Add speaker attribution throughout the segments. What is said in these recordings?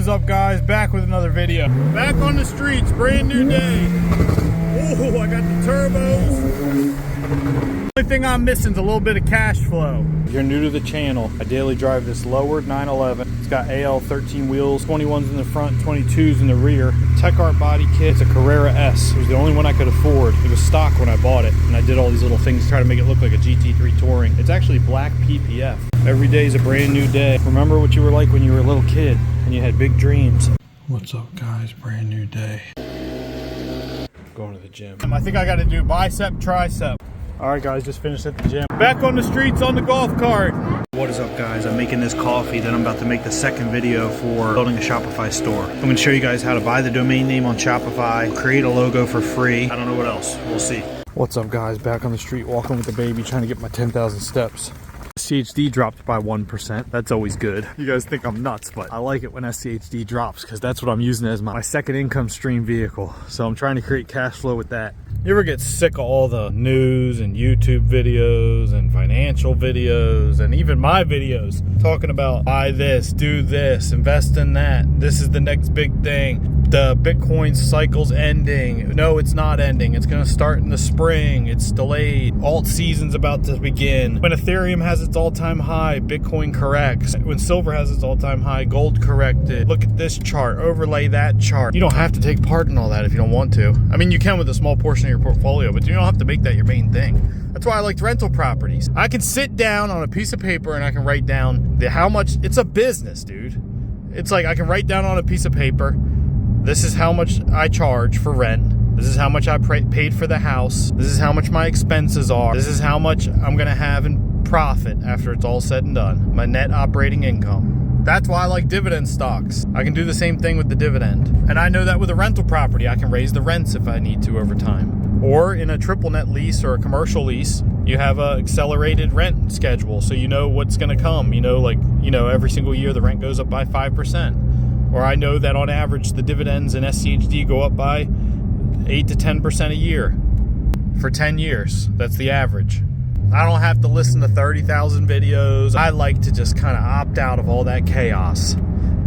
Speaker 1: What is up, guys? Back with another video. Back on the streets, brand new day. Oh, I got the turbos. Only thing I'm missing is a little bit of cash flow. If you're new to the channel, I daily drive this lowered 911. It's got AL 13 wheels, 21s in the front, 22s in the rear. Tech Art body kit. It's a Carrera S. It was the only one I could afford. It was stock when I bought it, and I did all these little things to try to make it look like a GT3 Touring. It's actually black PPF. Every day is a brand new day. Remember what you were like when you were a little kid and you had big dreams. What's up, guys? Brand new day. Going to the gym. I think I got to do bicep, tricep. All right, guys, just finished at the gym. Back on the streets on the golf cart. What is up, guys? I'm making this coffee, then I'm about to make the second video for building a Shopify store. I'm going to show you guys how to buy the domain name on Shopify, create a logo for free. I don't know what else. We'll see. What's up, guys? Back on the street, walking with the baby, trying to get my 10,000 steps. SCHD dropped by 1%. That's always good. You guys think I'm nuts, but I like it when SCHD drops because that's what I'm using as my second income stream vehicle. So I'm trying to create cash flow with that. You ever get sick of all the news and YouTube videos and financial videos and even my videos talking about buy this, do this, invest in that, this is the next big thing, the Bitcoin cycle's ending? No, it's not ending. It's going to start in the spring. It's delayed. Alt season's about to begin. When Ethereum has its all-time high, Bitcoin corrects. When silver has its all-time high, gold corrected. Look at this chart, overlay that chart. You don't have to take part in all that if you don't want to. I mean, you can with a small portion of your portfolio, but you don't have to make that your main thing. That's why I liked rental properties. I can sit down on a piece of paper and I can write down how much. It's a business, dude. It's like I can write down on a piece of paper, this is how much I charge for rent. This is how much I paid for the house. This is how much my expenses are. This is how much I'm going to have in profit after it's all said and done. My net operating income. That's why I like dividend stocks. I can do the same thing with the dividend. And I know that with a rental property, I can raise the rents if I need to over time. Or in a triple net lease or a commercial lease, you have a accelerated rent schedule. So you know what's going to come. You know, every single year the rent goes up by 5%. Or I know that on average the dividends in SCHD go up by 8 to 10% a year for 10 years. That's the average. I don't have to listen to 30,000 videos. I like to just kind of opt out of all that chaos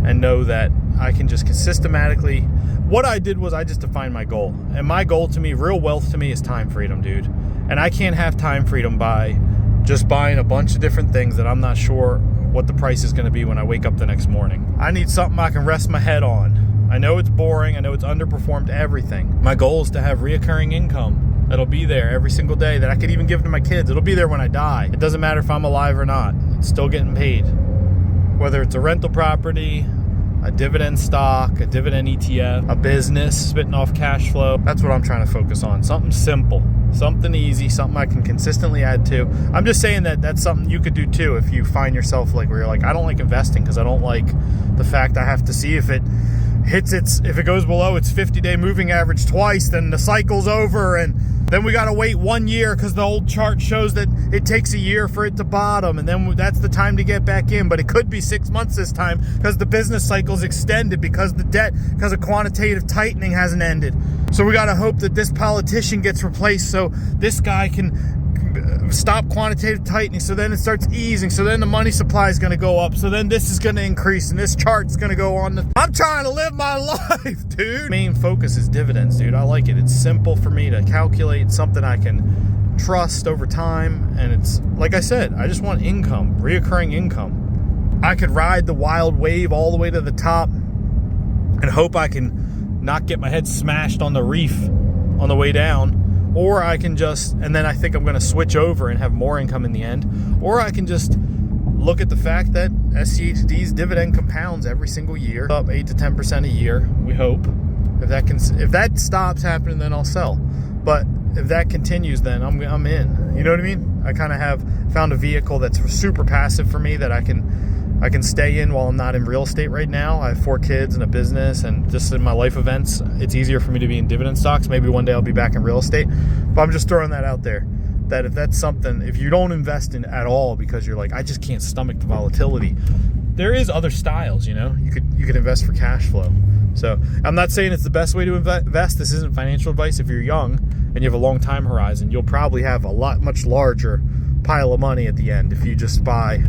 Speaker 1: and know that I can just systematically. What I did was I just defined my goal. And my goal to me, real wealth to me, is time freedom, dude. And I can't have time freedom by just buying a bunch of different things that I'm not sure what the price is going to be when I wake up the next morning. I need something I can rest my head on. I know it's boring. I know it's underperformed everything. My goal is to have reoccurring income that'll be there every single day that I could even give to my kids. It'll be there when I die. It doesn't matter if I'm alive or not. It's still getting paid. Whether it's a rental property, a dividend stock, a dividend ETF, a business spitting off cash flow. That's what I'm trying to focus on. Something simple, something easy, something I can consistently add to. I'm just saying that that's something you could do too if you find yourself like where you're like, I don't like investing because I don't like the fact I have to see if it hits if it goes below its 50-day moving average twice, then the cycle's over, and then we got to wait 1 year because the old chart shows that it takes a year for it to bottom, and then that's the time to get back in. But it could be 6 months this time because the business cycle's extended, because the debt, because of quantitative tightening hasn't ended. So we got to hope that this politician gets replaced so this guy can stop quantitative tightening, so then it starts easing, so then the money supply is going to go up, so then this is going to increase, and this chart's going to go on. I'm trying to live my life, dude. Main focus is dividends, dude. I like it. It's simple for me to calculate, something I can trust over time, and it's like I said, I just want income, reoccurring income. I could ride the wild wave all the way to the top and hope I can not get my head smashed on the reef on the way down. Or I can just, and then I think I'm going to switch over and have more income in the end. Or I can just look at the fact that SCHD's dividend compounds every single year, up 8 to 10% a year, we hope. If that stops happening, then I'll sell. But if that continues, then I'm in. You know what I mean? I kind of have found a vehicle that's super passive for me that I can stay in while I'm not in real estate right now. I have 4 kids and a business, and just in my life events, it's easier for me to be in dividend stocks. Maybe one day I'll be back in real estate. But I'm just throwing that out there, that if that's something, if you don't invest in at all because you're like, I just can't stomach the volatility, there is other styles, you know? You could invest for cash flow. So I'm not saying it's the best way to invest. This isn't financial advice. If you're young and you have a long time horizon, you'll probably have a much larger pile of money at the end if you just buy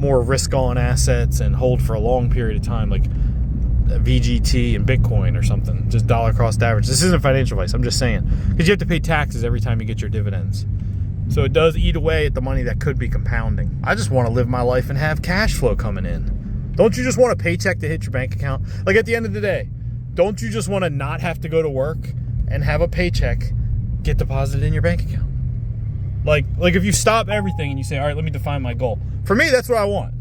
Speaker 1: more risk-on assets and hold for a long period of time. Like VGT and Bitcoin or something. Just dollar cost average. This isn't financial advice. I'm just saying. Because you have to pay taxes every time you get your dividends. So it does eat away at the money that could be compounding. I just want to live my life and have cash flow coming in. Don't you just want a paycheck to hit your bank account? Like at the end of the day, don't you just want to not have to go to work and have a paycheck get deposited in your bank account? Like if you stop everything and you say, all right, let me define my goal. For me, that's what I want.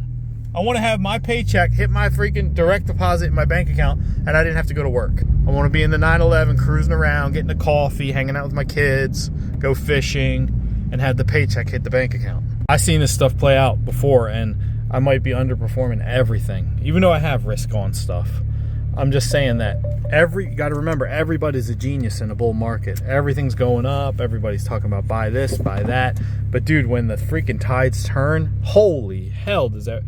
Speaker 1: I want to have my paycheck hit my freaking direct deposit in my bank account and I didn't have to go to work. I want to be in the 911 cruising around, getting a coffee, hanging out with my kids, go fishing, and have the paycheck hit the bank account. I've seen this stuff play out before and I might be underperforming everything, even though I have risk on stuff. I'm just saying that you got to remember, everybody's a genius in a bull market. Everything's going up. Everybody's talking about buy this, buy that. But dude, when the freaking tides turn, holy hell does the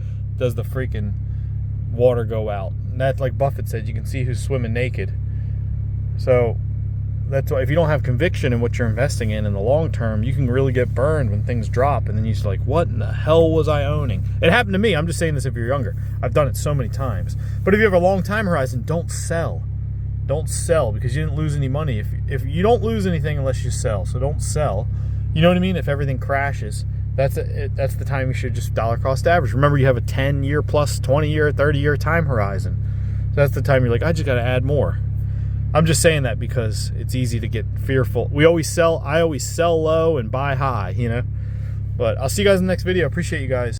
Speaker 1: freaking water go out. And that's like Buffett said, you can see who's swimming naked. So that's why if you don't have conviction in what you're investing in the long term, you can really get burned when things drop. And then you're just like, what in the hell was I owning? It happened to me. I'm just saying this if you're younger. I've done it so many times. But if you have a long time horizon, don't sell. Don't sell because you didn't lose any money. If you don't lose anything unless you sell. So don't sell. You know what I mean? If everything crashes, that's the time you should just dollar cost average. Remember, you have a 10-year plus 20-year, 30-year time horizon. So that's the time you're like, I just got to add more. I'm just saying that because it's easy to get fearful. I always sell low and buy high, you know. But I'll see you guys in the next video. Appreciate you guys.